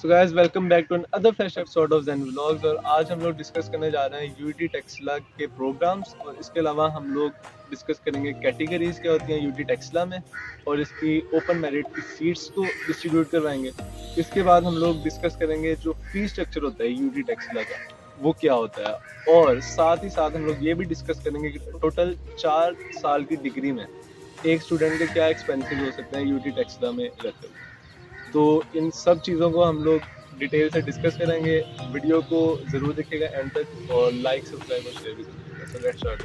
So guys welcome back to another fresh episode of Zen vlogs. और आज हम लोग डिस्कस करने जा रहे हैं यूटी टेक्सला के प्रोग्राम्स, और इसके अलावा हम लोग डिस्कस करेंगे कैटेगरीज क्या होती हैं यूटी टेक्सला में, और इसकी ओपन मेरिट की सीट्स को डिस्ट्रीब्यूट करवाएंगे। इसके बाद हम लोग डिस्कस करेंगे जो फी स्ट्रक्चर होता है यूटी टेक्सला का वो क्या होता है, और साथ ही साथ हम लोग ये भी डिस्कस करेंगे कि टोटल 4 साल की डिग्री में एक स्टूडेंट के क्या एक्सपेंसेस हो सकते हैं यूटी टेक्सला में रहते हुए। तो इन सब चीज़ों को हम लोग डिटेल से डिस्कस करेंगे। वीडियो को ज़रूर देखिएगा एंड तक, और लाइक सब्सक्राइब और शेयर भी करिएगा। So let's start.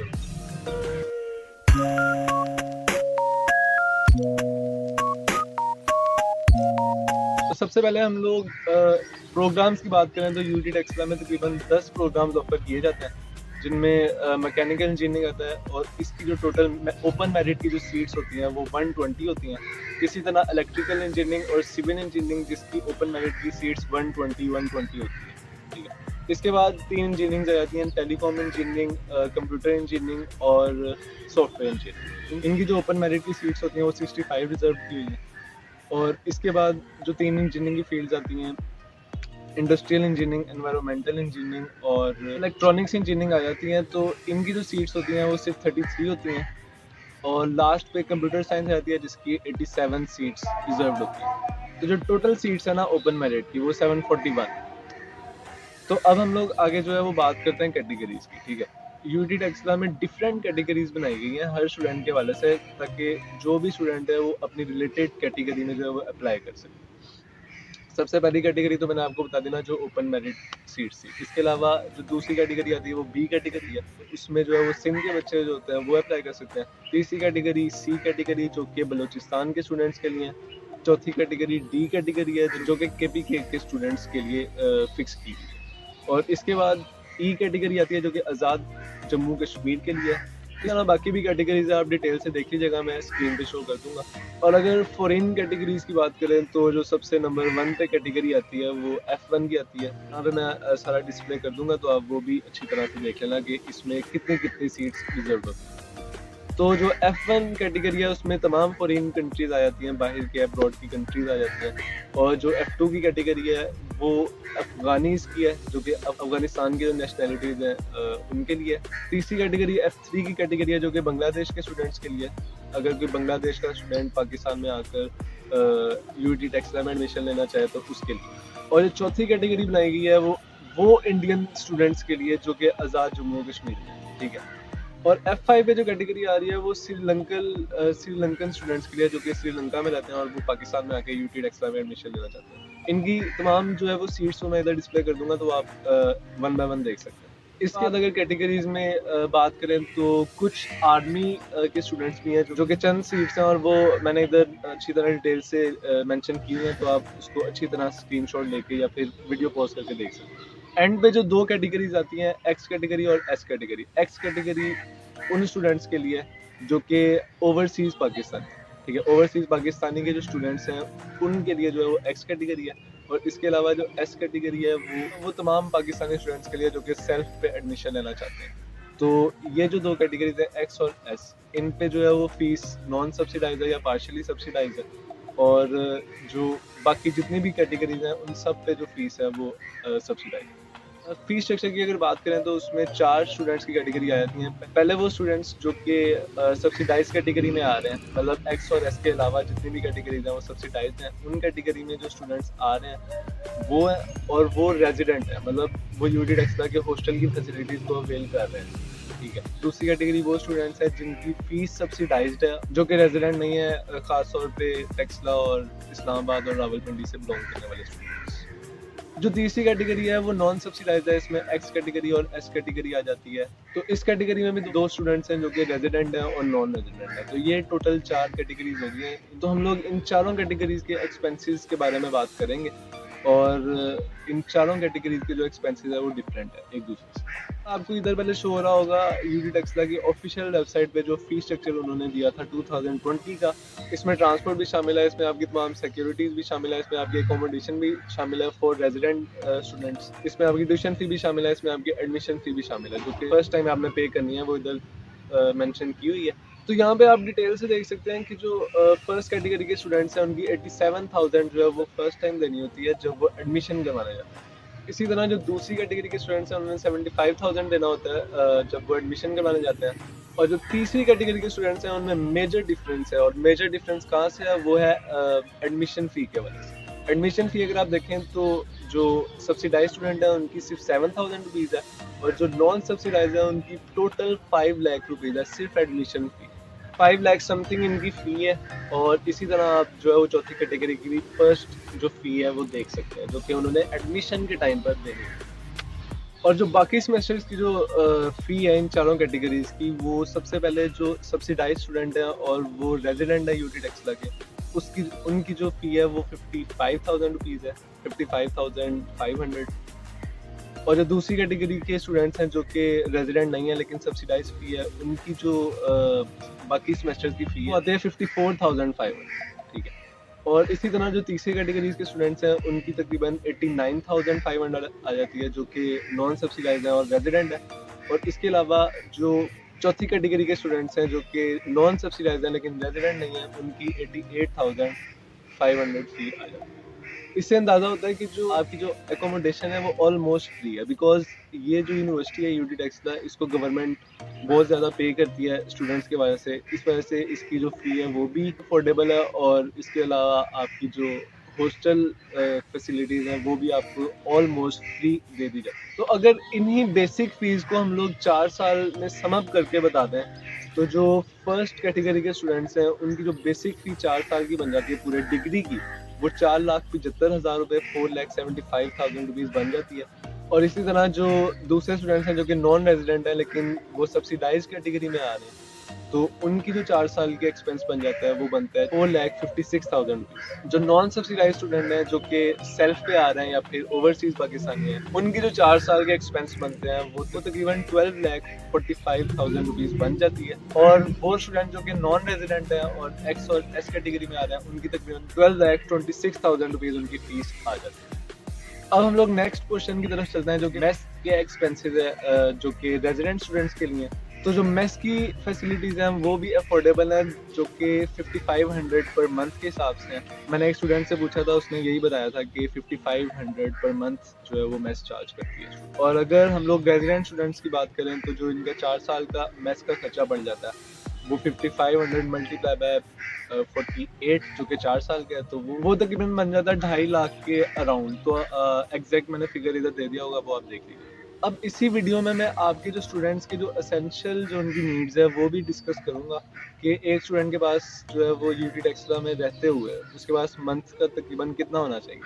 तो सबसे पहले हम लोग प्रोग्राम्स की बात करें तो यूटी टेक्सला में तकरीबन 10 प्रोग्राम्स ऑफर किए जाते हैं, जिनमें मैकेनिकल इंजीनियरिंग आता है, और इसकी जो टोटल ओपन मेरिट की जो सीट्स होती हैं वो 120 होती हैं। इसी तरह इलेक्ट्रिकल इंजीनियरिंग और सिविल इंजीनियरिंग जिसकी ओपन मेरिट की सीट्स 120 होती है, ठीक है। इसके बाद 3 इंजीनियरिंग आ जाती हैं, टेलीकॉम इंजीनियरिंग, कंप्यूटर इंजीनियरिंग और सॉफ्टवेयर इंजीनियरिंग। इनकी जो ओपन मेरिट की सीट्स होती हैं वो 65 रिजर्व की हुई हैं। और इसके बाद जो 3 इंजीनियरिंग की फील्ड्स आती हैं, इंडस्ट्रियल इंजीनियरिंग, एनवायरमेंटल इंजीनियरिंग और इलेक्ट्रॉनिक्स इंजीनियरिंग आ जाती हैं, तो इनकी जो सीट्स होती हैं वो सिर्फ 33 होती हैं। और लास्ट पे कंप्यूटर साइंस आती है जिसकी 87 सीट्स रिजर्व होती हैं। तो जो टोटल सीट्स है ना ओपन मेरिट की वो 741। तो अब हम लोग आगे जो है वो बात करते हैं कैटेगरीज की, ठीक है। यूटी टेक्सला में डिफरेंट कैटेगरीज बनाई गई हैं हर स्टूडेंट के वाले से, ताकि जो भी स्टूडेंट है वो अपनी रिलेटेड कैटेगरी में जो है वो अप्लाई कर सके। सबसे पहली कैटेगरी तो मैंने आपको बता देना जो ओपन मेरिट सीट्स थी। इसके अलावा जो दूसरी कैटेगरी आती है वो बी कैटेगरी है, तो इसमें जो है वो सिंध के बच्चे जो होते हैं वो अप्लाई कर सकते हैं। तीसरी कैटेगरी सी कैटेगरी जो कि बलूचिस्तान के स्टूडेंट्स के लिए है। चौथी कैटेगरी डी कैटेगरी है जो कि केपीके के स्टूडेंट्स के लिए फिक्स की गई है। और इसके बाद ई कैटेगरी आती है जो कि आज़ाद जम्मू कश्मीर के लिए है। इसके बाकी भी कैटेगरीज आप डिटेल से देख लीजिएगा, मैं स्क्रीन पे शो कर दूंगा। और अगर फॉरेन कैटेगरीज की बात करें तो जो सबसे नंबर 1 पे कैटेगरी आती है वो F1 की आती है। यहाँ पे मैं सारा डिस्प्ले कर दूंगा, तो आप वो भी अच्छी तरह से देख लेना कि इसमें कितनी कितनी सीट्स रिजर्व होती हैं। तो जो F1 कैटेगरी है उसमें तमाम फॉरेन कंट्रीज आ जाती हैं, बाहर के अब्रॉड की कंट्रीज आ जाती हैं। और जो F2 की कैटेगरी है वो अफगानीज की है, जो कि अफगानिस्तान की जो नेशनैलिटीज हैं उनके लिए। तीसरी कैटेगरी F3 की कैटेगरी है जो कि बांग्लादेश के स्टूडेंट्स के लिए। अगर कोई बांग्लादेश का स्टूडेंट पाकिस्तान में आकर यूटी टेक्सला में एडमिशन लेना चाहे तो उसके लिए। और जो चौथी कैटेगरी बनाई गई है वो इंडियन स्टूडेंट्स के लिए जो कि आज़ाद जम्मू कश्मीर में, ठीक है। और F5 पे जो कैटेगरी आ रही है वो श्रीलंकन स्टूडेंट्स के लिए, जो कि श्रीलंका में रहते हैं और वो पाकिस्तान में आके यूटी टेक्सला में एडमिशन लेना चाहते हैं। इनकी तमाम जो है वो सीट्स को मैं इधर डिस्प्ले कर दूंगा, तो आप वन बाय वन देख सकते हैं। इसके बाद अगर कैटेगरीज में बात करें तो कुछ आर्मी के स्टूडेंट्स भी हैं जो कि चंद सीट्स हैं, और वो मैंने इधर अच्छी तरह डिटेल से मेंशन की हुई हैं, तो आप उसको अच्छी तरह स्क्रीनशॉट लेके या फिर वीडियो पॉज करके देख सकते हैं। एंड पे जो 2 कैटेगरीज आती हैं, एक्स कैटेगरी और एस कैटेगरी। एक्स कैटेगरी उन स्टूडेंट्स के लिए जो कि ओवरसीज पाकिस्तान, ठीक है, ओवरसीज पाकिस्तानी के जो स्टूडेंट्स हैं उनके लिए जो है वो एक्स कैटेगरी है। और इसके अलावा जो एस कैटेगरी है वो तमाम पाकिस्तानी स्टूडेंट्स के लिए जो कि सेल्फ पे एडमिशन लेना चाहते हैं। तो ये जो 2 कैटेगरीज है एक्स और एस, इन पे जो है वो फीस नॉन सब्सिडाइज है या पार्शियली सब्सिडाइज है। और जो बाकी जितनी भी कैटेगरीज हैं उन सब पे जो फीस है वो सब्सिडाइज है। फीस स्ट्रक्चर की अगर बात करें तो उसमें 4 स्टूडेंट्स की कैटेगरी आ जाती हैं। पहले वो स्टूडेंट्स जो कि सब्सिडाइज कैटेगरी में आ रहे हैं, मतलब एक्स और एस के अलावा जितनी भी कैटेगरीज हैं वो सब्सिडाइज हैं। उन कैटेगरी में जो स्टूडेंट्स आ रहे हैं वो है, और वो रेजिडेंट है, मतलब वो यूटी टेक्सला के हॉस्टल की फैसिलिटीज को अवेल कर रहे हैं, ठीक है। दूसरी कैटेगरी वो स्टूडेंट्स हैं जिनकी फीस सब्सिडाइज्ड है, जो कि रेजिडेंट नहीं है, खास तौर पे टेक्सला और इस्लामाबाद और रावलपिंडी से बिलोंग करने वाले स्टूडेंट्स। जो तीसरी कैटेगरी है वो नॉन सब्सिडाइज्ड है, इसमें एक्स कैटेगरी और एस कैटेगरी आ जाती है। तो इस कैटेगरी में भी 2 स्टूडेंट्स हैं जो कि रेजिडेंट हैं और नॉन रेजिडेंट हैं। तो ये टोटल 4 कैटेगरीज हो गई हैं। तो हम लोग इन चारों कैटेगरीज के एक्सपेंसेस के बारे में बात करेंगे, और इन चारों कैटेगरीज के जो एक्सपेंसेस है वो डिफरेंट है एक दूसरे से। आपको इधर पहले शो हो रहा होगा यूटी टेक्सला की ऑफिशियल वेबसाइट पे जो फी स्ट्रक्चर उन्होंने दिया था 2020 का। इसमें ट्रांसपोर्ट भी शामिल है, इसमें आपकी तमाम सिक्योरिटीज भी शामिल है, इसमें आपकी एकोमोडेशन भी शामिल है फॉर रेजिडेंट स्टूडेंट्स, इसमें आपकी ट्यूशन फी भी शामिल है, इसमें आपकी एडमिशन फी भी शामिल है, जो कि फर्स्ट टाइम आपने पे करनी है वो इधर मेंशन की हुई है। तो यहाँ पे आप डिटेल से देख सकते हैं कि जो फर्स्ट कैटेगरी के स्टूडेंट्स हैं उनकी 87,000 जो है वो फर्स्ट टाइम देनी होती है जब वो एडमिशन करवाने जाते हैं। इसी तरह जो दूसरी कैटेगरी के स्टूडेंट्स हैं उन्हें 75,000 देना होता है जब वो एडमिशन करवाने जाते हैं। और जो तीसरी कैटेगरी के स्टूडेंट्स हैं उनमें मेजर डिफरेंस है, और मेजर डिफरेंस कहाँ से है वो है एडमिशन फ़ी के वजह से। एडमिशन फ़ी अगर आप देखें तो जो सब्सिडाइज स्टूडेंट है उनकी सिर्फ 7,000 रुपीज़ है, और जो नॉन सब्सिडाइज है उनकी टोटल 5 लाख रुपीज़ है सिर्फ एडमिशन फ़ी। 5 लाख समथिंग इनकी फ़ी है। और इसी तरह आप जो है वो चौथी कैटेगरी की भी फर्स्ट जो फ़ी है वो देख सकते हैं, जो कि उन्होंने एडमिशन के टाइम पर देनी है। और जो बाकी सेमेस्टर्स की जो फ़ी है इन चारों कैटेगरीज़ की, वो सबसे पहले जो सब्सिडाइज स्टूडेंट है और वो रेजिडेंट है यूटी टेक्सला के, उसकी उनकी जो फ़ी है वो 55,000 रुपीज़ है, 55,500। और जो दूसरी कैटेगरी के स्टूडेंट्स हैं जो कि रेजिडेंट नहीं है लेकिन सब्सिडाइज फ़ी है, उनकी जो बाकी सेमेस्टर्स की फ़ी है वो आते हैं 54,500, ठीक है। और इसी तरह जो तीसरी कैटेगरीज के स्टूडेंट्स हैं उनकी तकरीबन 89,500 आ जाती है, जो कि नॉन सब्सिडाइज है और रेजिडेंट है। और इसके अलावा जो चौथी कैटेगरी के स्टूडेंट्स हैं जो कि नॉन सब्सिडाइज हैं लेकिन रेजिडेंट नहीं है, उनकी 88,500 फी आ जाती है। इससे अंदाज़ा होता है कि जो आपकी जो एकोमोडेशन है वो ऑलमोस्ट फ्री है, बिकॉज ये जो यूनिवर्सिटी है यूटी टेक्सला, इसको गवर्नमेंट बहुत ज़्यादा पे करती है स्टूडेंट्स की वजह से। इस वजह से इसकी जो फ़ी है वो भी अफोर्डेबल है, और इसके अलावा आपकी जो हॉस्टल फैसिलिटीज़ हैं वो भी आपको ऑलमोस्ट फ्री दे दी जाती है। तो अगर इन्हीं बेसिक फ़ीस को हम लोग 4 साल में सम अप करके बताते हैं, तो जो फर्स्ट कैटेगरी के स्टूडेंट्स हैं उनकी जो बेसिक फ़ी 4 साल की बन जाती है पूरे डिग्री की, वो 4,75,000 रुपये, 4,75,000 रुपीज़ बन जाती है। और इसी तरह जो दूसरे स्टूडेंट्स हैं जो कि नॉन रेजिडेंट है लेकिन वो सब्सिडाइज कैटेगरी में आ रहे हैं, तो उनकी जो 4 साल के एक्सपेंस बन जाता है वो बनता है 4,56,000 रुपीज़। जो नॉन सब्सिडाइज स्टूडेंट हैं जो कि सेल्फ पे आ रहे हैं या फिर ओवरसीज पाकिस्तानी हैं, उनकी जो 4 साल के एक्सपेंस बनते हैं वो तो तकरीबन 12,45,000 रुपीज़ बन जाती है। और वो स्टूडेंट जो कि नॉन रेजिडेंट है और एक्स और एस कैटेगरी में आ रहे हैं, उनकी तकरीबन 12,26,000 रुपीज़ उनकी फीस आ जाती है। अब हम लोग नेक्स्ट क्वेश्चन की तरफ चलते हैं, जो कि मेस के एक्सपेंसेस है जो कि रेजिडेंट स्टूडेंट्स के लिए। तो जो मेस की फैसिलिटीज़ हैं वो भी अफोर्डेबल हैं, जो कि 5500 पर मंथ के हिसाब से हैं। मैंने एक स्टूडेंट से पूछा था, उसने यही बताया था कि 5500 पर मंथ जो है वो मेस चार्ज करती है। और अगर हम लोग रेजिडेंट स्टूडेंट्स की बात करें तो जो इनका 4 साल का मेस का खर्चा बढ़ जाता है, वो 5500 मल्टीप्लाई बाय 48 जो कि 4 साल का है, तो वो तकरीबन बन जाता है 2.5 लाख के अराउंड। तो एग्जैक्ट मैंने फिगर इधर दे दिया होगा, वो आप देख लीजिए। अब इसी वीडियो में मैं आपके जो स्टूडेंट्स की जो एसेंशियल जो उनकी नीड्स है वो भी डिस्कस करूंगा कि एक स्टूडेंट के पास जो है वो यूटी टेक्सला में रहते हुए उसके पास मंथ का तकरीबन कितना होना चाहिए।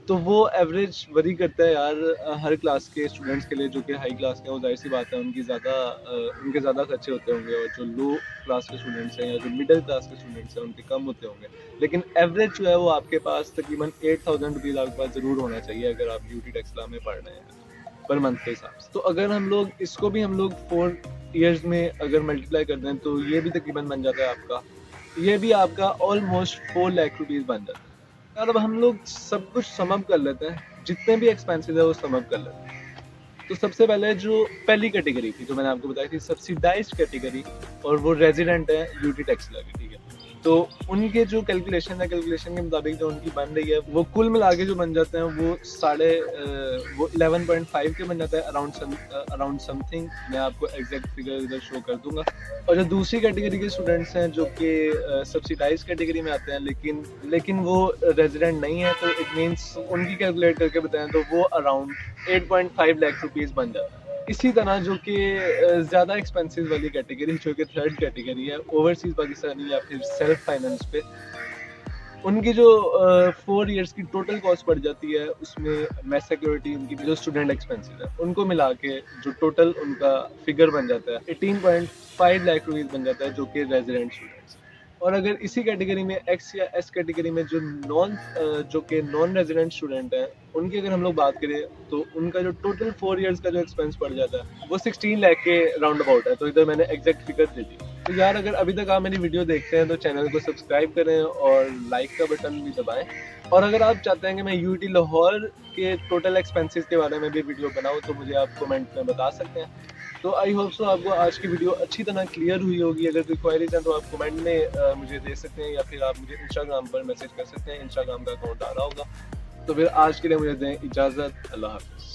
तो वो एवरेज वरी करता है यार हर क्लास के स्टूडेंट्स के लिए। जो कि हाई क्लास के, वो जाहिर सी बात है उनकी उनके ज़्यादा खर्चे होते होंगे, और जो लो क्लास के स्टूडेंट्स हैं या जो मिडिल क्लास के स्टूडेंट्स हैं उनके कम होते होंगे। लेकिन एवरेज जो है वो आपके पास तकरीबन 8,000 रुपीज़ आपके पास ज़रूर होना चाहिए अगर आप यूटी टेक्सला में पढ़ रहे हैं पर मंथ के हिसाब से। तो अगर हम लोग इसको भी हम लोग 4 ईयर्स में अगर मल्टीप्लाई कर दें तो ये भी तकरीबन बन जाता है आपका, ये भी आपका ऑलमोस्ट 4 लाख रुपीज़ बन जाता है यार। अब हम लोग सब कुछ सम अप कर लेते हैं, जितने भी एक्सपेंसेस है वो सम अप कर लेते हैं। तो सबसे पहले जो पहली कैटेगरी थी जो मैंने आपको बताई थी सब्सिडाइज्ड कैटेगरी, और वो रेजिडेंट है यूटी टेक्सला की, ठीक है। तो उनके जो कैलकुलेशन है, कैलकुलेशन के मुताबिक जो उनकी बन रही है, वो कुल मिला के जो बन जाते हैं वो 11.5 के बन जाता है अराउंड समथिंग। मैं आपको एग्जैक्ट फिगर इधर शो कर दूंगा। और जो दूसरी कैटेगरी के स्टूडेंट्स हैं जो कि सब्सिडाइज कैटेगरी में आते हैं लेकिन वो रेजिडेंट नहीं है, तो इट मीन्स उनकी कैलकुलेट करके बताएं तो वो अराउंड 8.5 लाख रुपीज़ बन जाता है। इसी तरह जो कि ज़्यादा एक्सपेंसिव वाली कैटेगरी जो कि थर्ड कैटेगरी है, ओवरसीज़ पाकिस्तानी या फिर सेल्फ फाइनेंस पे, उनकी जो 4 इयर्स की टोटल कॉस्ट पड़ जाती है, उसमें मेस सिक्योरिटी, उनकी जो स्टूडेंट एक्सपेंसेस है उनको मिला के जो टोटल उनका फिगर बन जाता है 18.5 लाख रुपीज़ बन जाता है, जो कि रेजिडेंट स्टूडेंट्स। और अगर इसी कैटेगरी में एक्स या एस कैटेगरी में जो कि नॉन रेजिडेंट स्टूडेंट हैं, उनकी अगर हम लोग बात करें तो उनका जो टोटल 4 इयर्स का जो एक्सपेंस पड़ जाता है वो 16 लाख के राउंड अबाउट है। तो इधर मैंने एग्जैक्ट फिगर दे दी। तो यार अगर अभी तक आप मेरी वीडियो देखते हैं तो चैनल को सब्सक्राइब करें और लाइक का बटन भी दबाएं। और अगर आप चाहते हैं कि मैं यूटी लाहौर के टोटल एक्सपेंसेस के बारे में भी वीडियो बनाऊं तो मुझे आप कमेंट में बता सकते हैं। तो आई होप सो आपको आज की वीडियो अच्छी तरह क्लियर हुई होगी। अगर कोई क्वेरीज हैं तो आप कमेंट में मुझे दे सकते हैं, या फिर आप मुझे इंस्टाग्राम पर मैसेज कर सकते हैं। इंस्टाग्राम का अकाउंट आ रहा होगा। तो फिर आज के लिए मुझे दें इजाज़त। अल्लाह हाफ़िज़।